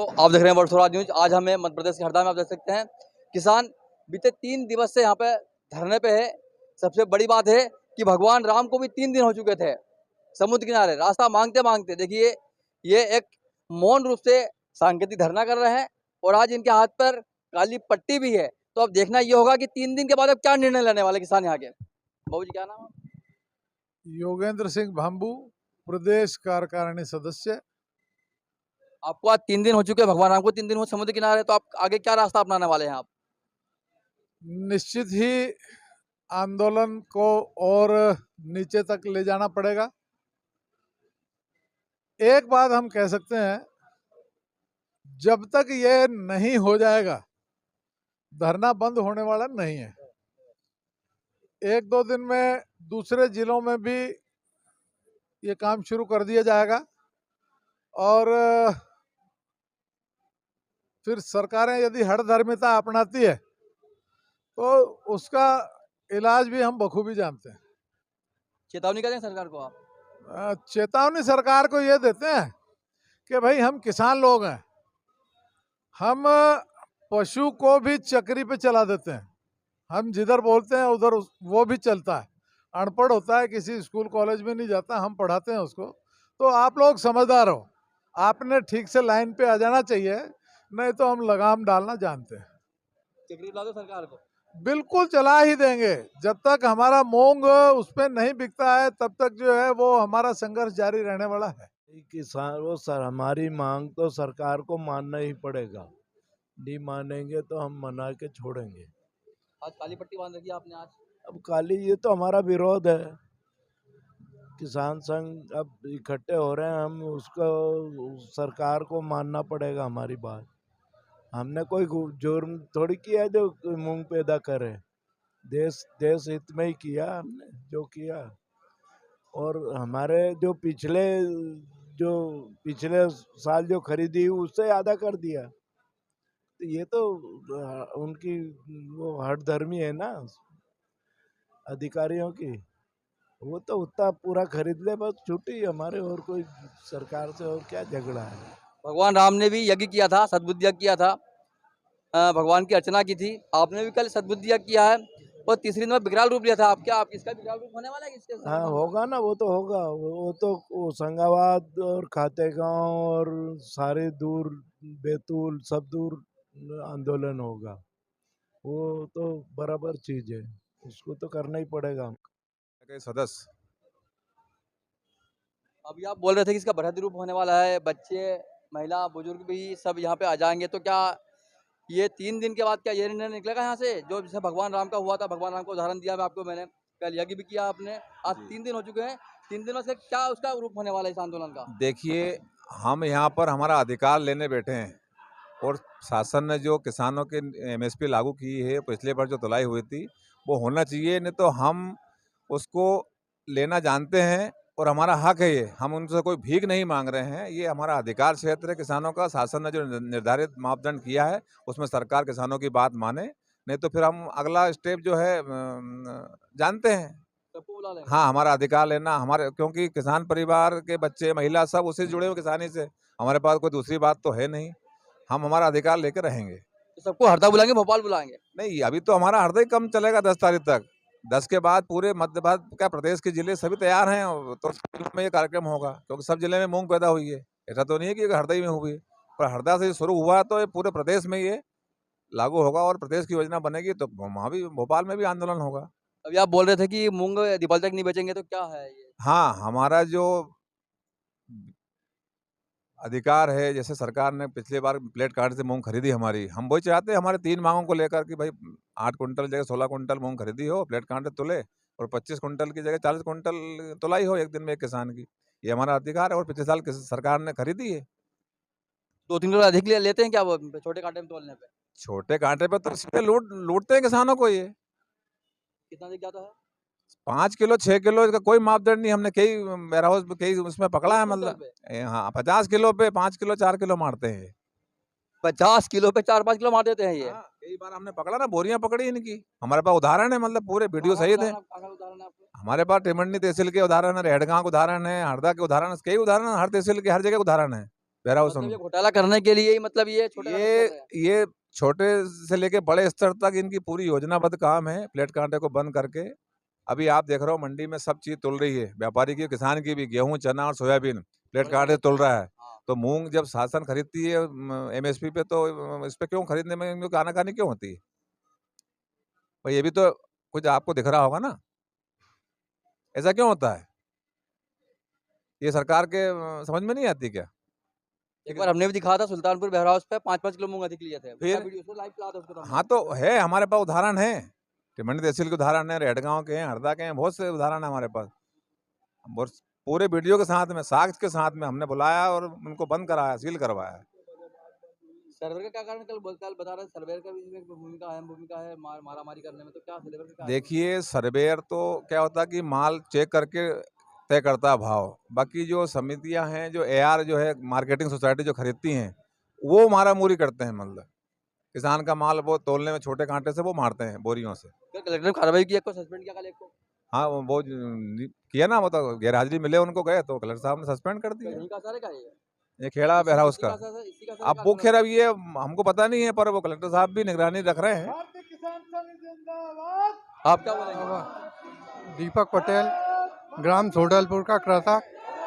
तो आप देख रहे हैं वर्ल्ड स्वराज न्यूज। आज हमें मध्य प्रदेश के हरदा में आप देख सकते हैं किसान बीते 3 दिवस से यहाँ पे धरने पे है। सबसे बड़ी बात है कि भगवान राम को भी 3 दिन हो चुके थे समुद्र किनारे रास्ता मांगते मांगते। देखिए ये एक मौन रूप से सांकेतिक धरना कर रहे हैं और आज इनके हाथ पर काली पट्टी भी है। तो अब देखना ये होगा कि 3 दिन के बाद अब क्या निर्णय लेने वाले किसान यहाँ के। बाबू जी क्या नाम है? योगेंद्र सिंह भांबू, प्रदेश कार्यकारिणी सदस्य। आपको आज 3 दिन हो चुके हैं, भगवान राम को 3 दिन हो समुद्र किनारे, तो आप आगे क्या रास्ता अपनाने वाले हैं आप? निश्चित ही आंदोलन को और नीचे तक ले जाना पड़ेगा। एक बात हम कह सकते हैं, जब तक ये नहीं हो जाएगा धरना बंद होने वाला नहीं है। 1-2 दिन में दूसरे जिलों में भी ये काम शुरू कर दिया जाएगा और फिर सरकारें यदि हठधर्मिता अपनाती है तो उसका इलाज भी हम बखूबी जानते हैं। चेतावनी क्या दें सरकार को आप? चेतावनी सरकार को ये देते हैं कि भाई हम किसान लोग हैं, हम पशु को भी चक्री पे चला देते हैं। हम जिधर बोलते हैं उधर वो भी चलता है। अनपढ़ होता है, किसी स्कूल कॉलेज में नहीं जाता, हम पढ़ाते हैं उसको। तो आप लोग समझदार हो, आपने ठीक से लाइन पे आ जाना चाहिए, नहीं तो हम लगाम डालना जानते हैं। चक्री ला दो सरकार को। बिल्कुल चला ही देंगे। जब तक हमारा मूंग उस पर नहीं बिकता है तब तक जो है वो हमारा संघर्ष जारी रहने वाला है। किसान वो सर हमारी मांग तो सरकार को मानना ही पड़ेगा। नहीं मानेंगे तो हम मना के छोड़ेंगे। आज काली पट्टी बांध रखी है आपने आज। अब काली, ये तो हमारा विरोध है। किसान संघ अब इकट्ठे हो रहे हैं, हम उसको सरकार को मानना पड़ेगा हमारी बात। हमने कोई जुर्म थोड़ी किया जो मूंग पैदा करे। देश हित में ही किया हमने जो किया। और हमारे जो पिछले साल जो खरीदी उससे आधा कर दिया। तो ये तो उनकी वो हठधर्मी है ना अधिकारियों की। वो तो उतना पूरा खरीद ले बस, छुट्टी हमारे। और कोई सरकार से और क्या झगड़ा है। भगवान राम ने भी यज्ञ किया था, सद्बुद्धि यज्ञ किया था, भगवान की अर्चना की थी। आपने भी कल सद्बुद्धि यज्ञ किया है और तीसरे दिन में विकराल रूप लिया था। आप क्या आप इसका विकराल रूप होने वाला है किसके साथ? हाँ होगा ना, वो तो होगा। वो तो वो संगावाद और खातेगांव और सारे दूर बैतूल सब दूर आंदोलन होगा। वो तो बराबर चीज है, उसको तो करना ही पड़ेगा। सदस्य अभी आप बोल रहे थे कि इसका बृहद रूप होने वाला है, बच्चे महिला बुजुर्ग भी सब यहाँ पे आ जाएंगे। तो क्या ये 3 दिन के बाद क्या ये निर्णय निकलेगा यहाँ से जो जैसे भगवान राम का हुआ था? भगवान राम को उदाहरण दिया मैं आपको, मैंने कल यज्ञ भी किया आपने। आज 3 दिन हो चुके हैं, 3 दिनों से क्या उसका रूप होने वाला है इस आंदोलन का? देखिए, हम यहाँ पर हमारा अधिकार लेने बैठे हैं और शासन ने जो किसानों के एमएसपी लागू की है, पिछले बार जो तुलाई हुई थी वो होना चाहिए। नहीं तो हम उसको लेना जानते हैं और हमारा हक है ये। हम उनसे कोई भीख नहीं मांग रहे हैं, ये हमारा अधिकार क्षेत्र है किसानों का। शासन ने जो निर्धारित मापदंड किया है उसमें सरकार किसानों की बात माने, नहीं तो फिर हम अगला स्टेप जो है जानते हैं। सबको बुला लेंगे। हाँ, हमारा अधिकार लेना हमारे, क्योंकि किसान परिवार के बच्चे महिला सब उससे जुड़े हुए किसानी से। हमारे पास कोई दूसरी बात तो है नहीं। हम हमारा अधिकार लेकर रहेंगे। तो सबको हरदा बुलाएंगे, भोपाल बुलाएंगे? नहीं, अभी तो हमारा हरदय कम चलेगा 10 तारीख तक। 10 के बाद पूरे मध्य भारत का प्रदेश के जिले सभी तैयार हैं तो जिलों में ये कार्यक्रम होगा, क्योंकि सब जिले में मूंग पैदा हुई है। ऐसा तो नहीं है कि हरदा ही में हुई है, पर हरदा से शुरू हुआ तो ये पूरे प्रदेश में ये लागू होगा और प्रदेश की योजना बनेगी तो वहाँ भी भोपाल में भी आंदोलन होगा। अभी आप बोल रहे थे कि मूंग दिवाली तक नहीं बेचेंगे, तो क्या है ये? हाँ, हमारा जो अधिकार है, जैसे सरकार ने पिछले बार प्लेट कार्ड से मूंग खरीदी हमारी, हम वही चाहते हैं हमारे 3 मांगों को लेकर कि भाई 8 कुंटल जगह 16 कुंटल मूंग खरीदी हो, प्लेट कार्ड से तुले, और 25 कुंटल की जगह 40 कुंटल तुलाई हो एक दिन में एक किसान की। ये हमारा अधिकार है और पिछले साल सरकार ने खरीदी है। 2-3 किलो अधिक लेते हैं क्या वो छोटे कांटे में तोलने पे? छोटे कांटे पे तो सीधे लूटते हैं किसानों को ये। कितना अधिक जाता है? 5 किलो 6 किलो का कोई मापदंड नहीं। हमने कई वेयर हाउस में कई उसमें पकड़ा है, कुंटल मतलब पे? हाँ 50 किलो पे 5 किलो 4 किलो मारते हैं। 50 किलो पे 4-5 किलो मार देते हैं ये। हाँ, कई बार हमने पकड़ा ना, बोरियां पकड़ी इनकी। हमारे पास उदाहरण है, मतलब पूरे वीडियो सहित है। उदाहरण है आपके? हमारे पास टिमंडी तहसील के उदाहरण है, रेहड़गांव के उदाहरण है, हरदा के उदाहरण, कई उदाहरण, हर तहसील के हर जगह उदाहरण है। वेयर हाउस मतलब ये घोटाला करने के लिए ही मतलब ये छोटे कांटे कर रहे हैं। ये छोटे से लेके बड़े स्तर तक इनकी पूरी योजनाबद्ध काम है प्लेट कांटे को बंद करके। अभी आप देख रहे हो मंडी में सब चीज तुल रही है, व्यापारी की, किसान की भी, गेहूं, चना और सोयाबीन प्लेट बड़े कांटे बड़े तुल रहा है। हाँ। तो मूंग जब शासन खरीदती है एमएसपी पे, तो इस पे क्यों खरीदने में इनको आनाकानी क्यों होती है? भाई ये भी तो कुछ आपको दिख रहा होगा ना, ऐसा क्यों होता है? ये सरकार के समझ में नहीं आती क्या? एक बार हमने भी दिखा था सुल्तानपुर वेयर हाउस पे 5-5 किलो मूंग अधिक लिए थे। फिर? उसका वीडियो उसको लाइव चला था उसको तो हमने। हाँ, तो है हमारे पास उदाहरण है, टिमंडी तहसील के उदाहरण है, रेडगांव के हैं, हरदा के हैं, बहुत से उदाहरण है हमारे पास। और पूरे वीडियो के साथ में, साक्ष्य के साथ में हमने बुलाया और उनको बंद कराया, सील करवाया। सर्वर का क्या कारण कल बता रहे सर्वेयर का भी इसमें भूमिका अहम भूमिका है मारामारी करने में, तो क्या सर्वेयर का क्या है? देखिए, सर्वेयर तो क्या होता है कि माल चेक करके तय करता है भाव। बाकी जो समितियां हैं, जो एआर जो है मार्केटिंग सोसाइटी जो खरीदती हैं, वो मारामारी करते हैं। मतलब किसान का माल वो तोलने में छोटे कांटे से वो मारते हैं, बोरियों से। फिर कलेक्टर ने कार्रवाई की, एक को सस्पेंड किया कल, एक को हाँ, वो किया ना, वो तो गैरहाजिरी मिले उनको, गए तो कलेक्टर साहब ने सस्पेंड कर दिया। यहीं का असर है क्या ये? ये खेड़ा वेयर हाउस इसी का। इसी का असर अब वो खैर अब ये हमको पता नहीं है, पर वो कलेक्टर साहब भी निगरानी रख रहे हैं। आप क्या बोलेंगे? दीपक पटेल, ग्राम सोडलपुर का कृषक,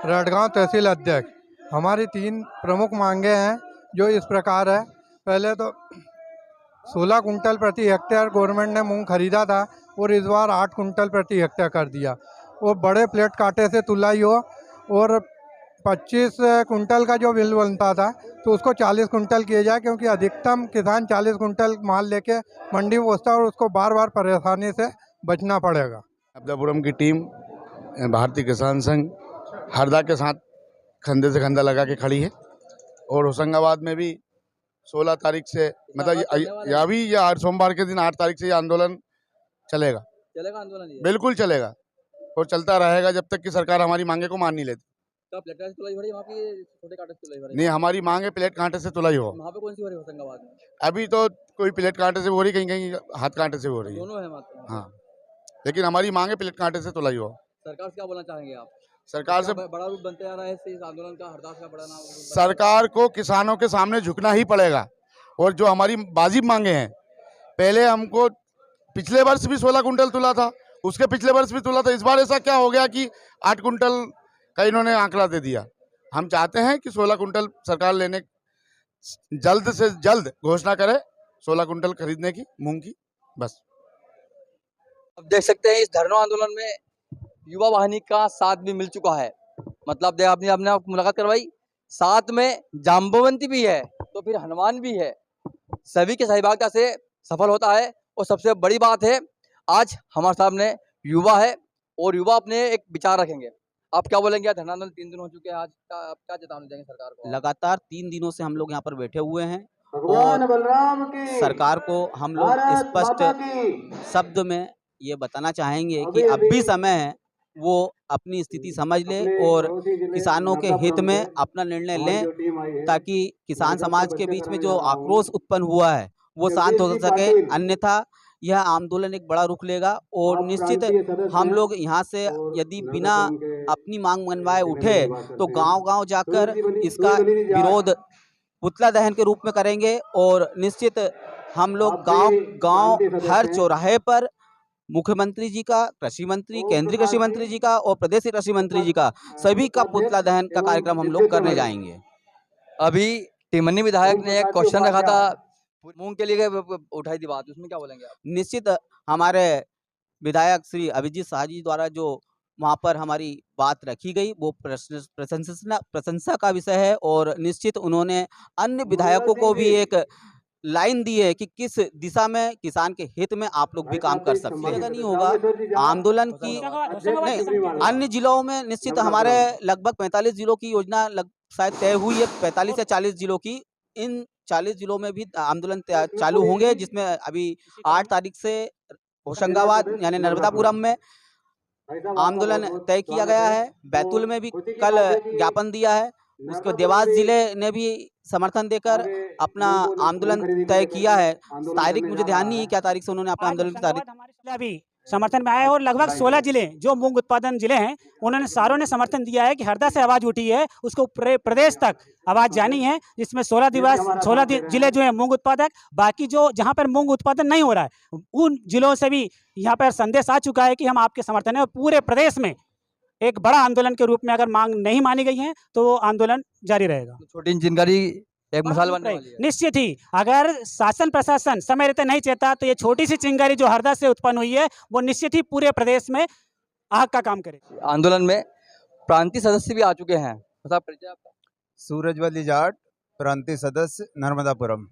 रेडगांव तहसील अध्यक्ष। हमारी 3 प्रमुख मांगे हैं जो इस प्रकार है। पहले तो 16 कुंटल प्रति हेक्टेयर गवर्नमेंट ने मूंग खरीदा था और इस बार 8 कुंटल प्रति हेक्टेयर कर दिया। और बड़े प्लेट कांटे से तुलाई हो, और 25 कुंटल का जो बिल बनता था तो उसको 40 कुंटल किया जाए, क्योंकि अधिकतम किसान 40 कुंटल माल लेके मंडी में पहुँचता है और उसको बार बार परेशानी से बचना पड़ेगा। अब्दापुरम की टीम भारतीय किसान संघ हरदा के साथ कंधे से कंधा लगा के खड़ी है, और होशंगाबाद में भी 16 तारीख से, मतलब या भी या सोमवार के दिन 8 तारीख से ये आंदोलन चलेगा आंदोलन ये? बिल्कुल चलेगा और चलता रहेगा जब तक कि सरकार हमारी मांगे को मान नहीं लेती। तो प्लेट कांटे से तुलाई हो रही है वहाँ की, छोटे कांटे से तुलाई हो रही है? नहीं, हमारी मांग है प्लेट कांटे से तुलाई हो। वहाँ पे कौन सी हो रही है होशंगाबाद में? अभी तो कोई प्लेट कांटे से हो रही, कहीं कहीं हाथ कांटे से हो रही है। दोनों है वहाँ। हाँ, लेकिन हमारी मांग है प्लेट कांटे से तुलाई हो। सरकार से क्या बोलना चाहेंगे आप? सरकार से बड़ा रूप बनते जा रहा है इस आंदोलन का, हरदास का बड़ा नाम। सरकार को किसानों के सामने झुकना ही पड़ेगा, और जो हमारी वाजिब मांगे हैं, पहले हमको पिछले वर्ष भी 16 कुंटल तुला था, उसके पिछले वर्ष भी तुला था। इस बार ऐसा क्या हो गया कि 8 कुंटल का इन्होंने आंकड़ा दे दिया। हम चाहते हैं कि 16 कुंटल सरकार लेने, जल्द से जल्द घोषणा करे 16 कुंटल खरीदने की मूंग की, बस। अब देख सकते हैं इस धरना आंदोलन में युवा वाहिनी का साथ भी मिल चुका है। मतलब आपने आपको मुलाकात करवाई, साथ में जाम्बवंती भी है, तो फिर हनुमान भी है। सभी के सहभागिता से सफल होता है, और सबसे बड़ी बात है आज हमारे सामने युवा है, और युवा अपने एक विचार रखेंगे। आप क्या बोलेंगे? धरना आंदोलन 3 दिन हो चुके हैं, आज आप क्या चेतावनी देंगे सरकार को? लगातार 3 दिनों से हम लोग यहाँ पर बैठे हुए हैं, और सरकार को हम लोग स्पष्ट शब्द में ये बताना चाहेंगे कि अब भी समय है वो अपनी स्थिति समझ ले और किसानों के हित में अपना निर्णय लें, ताकि किसान समाज के बीच में जो आक्रोश उत्पन्न हुआ है वो शांत हो सके। अन्यथा यह आंदोलन एक बड़ा रुख लेगा, और निश्चित हम लोग यहाँ से यदि बिना अपनी मांग मनवाए उठे तो गांव-गांव जाकर इसका विरोध पुतला दहन के रूप में करेंगे। और निश्चित हम लोग गांव-गांव हर चौराहे पर मुख्यमंत्री जी का, कृषि मंत्री, केंद्रीय कृषि मंत्री जी का और प्रदेश कृषि मंत्री जी का, सभी का पुतला दहन का कार्यक्रम हम लोग करने जाएंगे। अभी टिमनी विधायक ने एक क्वेश्चन रखा था, मूंग के लिए उठाई थी बात, उसमें क्या बोलेंगे आप? निश्चित हमारे विधायक श्री अभिजीत शाह जी द्वारा जो वहाँ पर हमारी बात रखी गई वो प्रशंसा का विषय है, और निश्चित उन्होंने अन्य विधायकों को भी एक लाइन दी है कि किस दिशा में किसान के हित में आप लोग भी काम कर सकते हैं। नहीं होगा आंदोलन की, नहीं, अन्य जिलों में निश्चित हमारे लगभग 45 जिलों की योजना शायद तय हुई है, 45 या 40 जिलों की। इन 40 जिलों में भी आंदोलन चालू होंगे, जिसमें अभी 8 तारीख से होशंगाबाद यानी नर्मदापुरम में आंदोलन तय किया गया है। बैतूल में भी कल ज्ञापन दिया है, उसको देवास जिले ने भी समर्थन देकर अपना आंदोलन तय किया है। तारीख मुझे ध्यान नहीं है क्या तारीख से उन्होंने अपना आंदोलन की तारीख। भी समर्थन में आए और लगभग 16 जिले जो मूंग उत्पादन जिले हैं उन्होंने सारों ने समर्थन दिया है कि हरदा से आवाज उठी है उसको प्रदेश तक आवाज जानी है, जिसमें 16 जिले जो है मूंग उत्पादक, बाकी जो जहां पर मूंग उत्पादन नहीं हो रहा है उन जिलों से भी यहाँ पर संदेश आ चुका है कि हम आपके समर्थन है और पूरे प्रदेश में एक बड़ा आंदोलन के रूप में अगर मांग नहीं मानी गई है तो वो आंदोलन जारी रहेगा। छोटी चिंगारी एक मिसाल बनने वाली है। निश्चित ही अगर शासन प्रशासन समय रहते नहीं चाहता तो ये छोटी सी चिंगारी जो हरदा से उत्पन्न हुई है वो निश्चित ही पूरे प्रदेश में आग का काम करेगी। आंदोलन में प्रांतीय सदस्य भी आ चुके हैं, बता परिचय आपका। सूरजवली जाट, प्रांतीय सदस्य, नर्मदापुरम,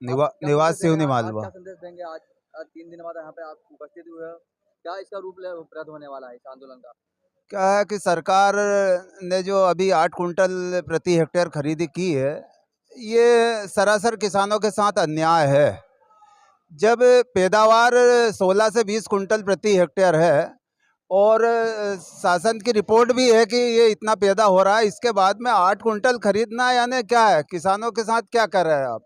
क्या निवास संदेश देंगे सिवनी आज? मालवा। क्या संदेश देंगे आज 3 दिन बाद यहाँ पे आप उपस्थित हुए हो, क्या इसका रूप प्रद होने वाला है इस आंदोलन का? क्या है कि सरकार ने जो अभी 8 कुंटल प्रति हेक्टेयर खरीदी की है, ये सरासर किसानों के साथ अन्याय है। जब पैदावार 16 से 20 कुंटल प्रति हेक्टेयर है और शासन की रिपोर्ट भी है कि ये इतना पैदा हो रहा है, इसके बाद में 8 कुंटल खरीदना यानी क्या है? किसानों के साथ क्या कर रहे हैं आप?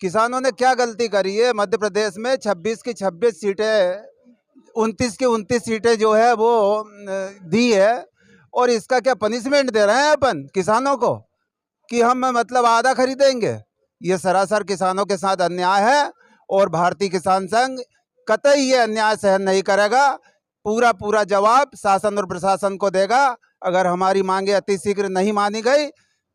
किसानों ने क्या गलती करी है? मध्य प्रदेश में 26 की 26 सीटें, 29 की 29 सीटें जो है वो दी है, और इसका क्या पनिशमेंट दे रहे हैं अपन किसानों को कि हम मतलब आधा खरीदेंगे? ये सरासर किसानों के साथ अन्याय है और भारतीय किसान संघ कतई ये अन्याय सहन नहीं करेगा। पूरा जवाब शासन और प्रशासन को देगा। अगर हमारी मांगे अतिशीघ्र नहीं मानी गई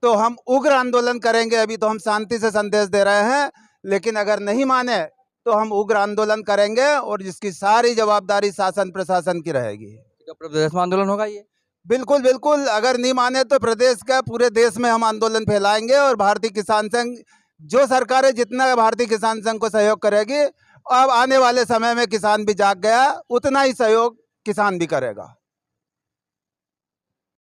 तो हम उग्र आंदोलन करेंगे। अभी तो हम शांति से संदेश दे रहे हैं, लेकिन अगर नहीं माने तो हम उग्र आंदोलन करेंगे और जिसकी सारी जवाबदारी शासन प्रशासन की रहेगी। प्रदेश में आंदोलन होगा ये? बिल्कुल बिल्कुल, अगर नहीं माने तो प्रदेश का पूरे देश में हम आंदोलन फैलाएंगे और भारतीय किसान संघ जो सरकारें जितना भारतीय किसान संघ को सहयोग करेगी, अब आने वाले समय में किसान भी जाग गया, उतना ही सहयोग किसान भी करेगा।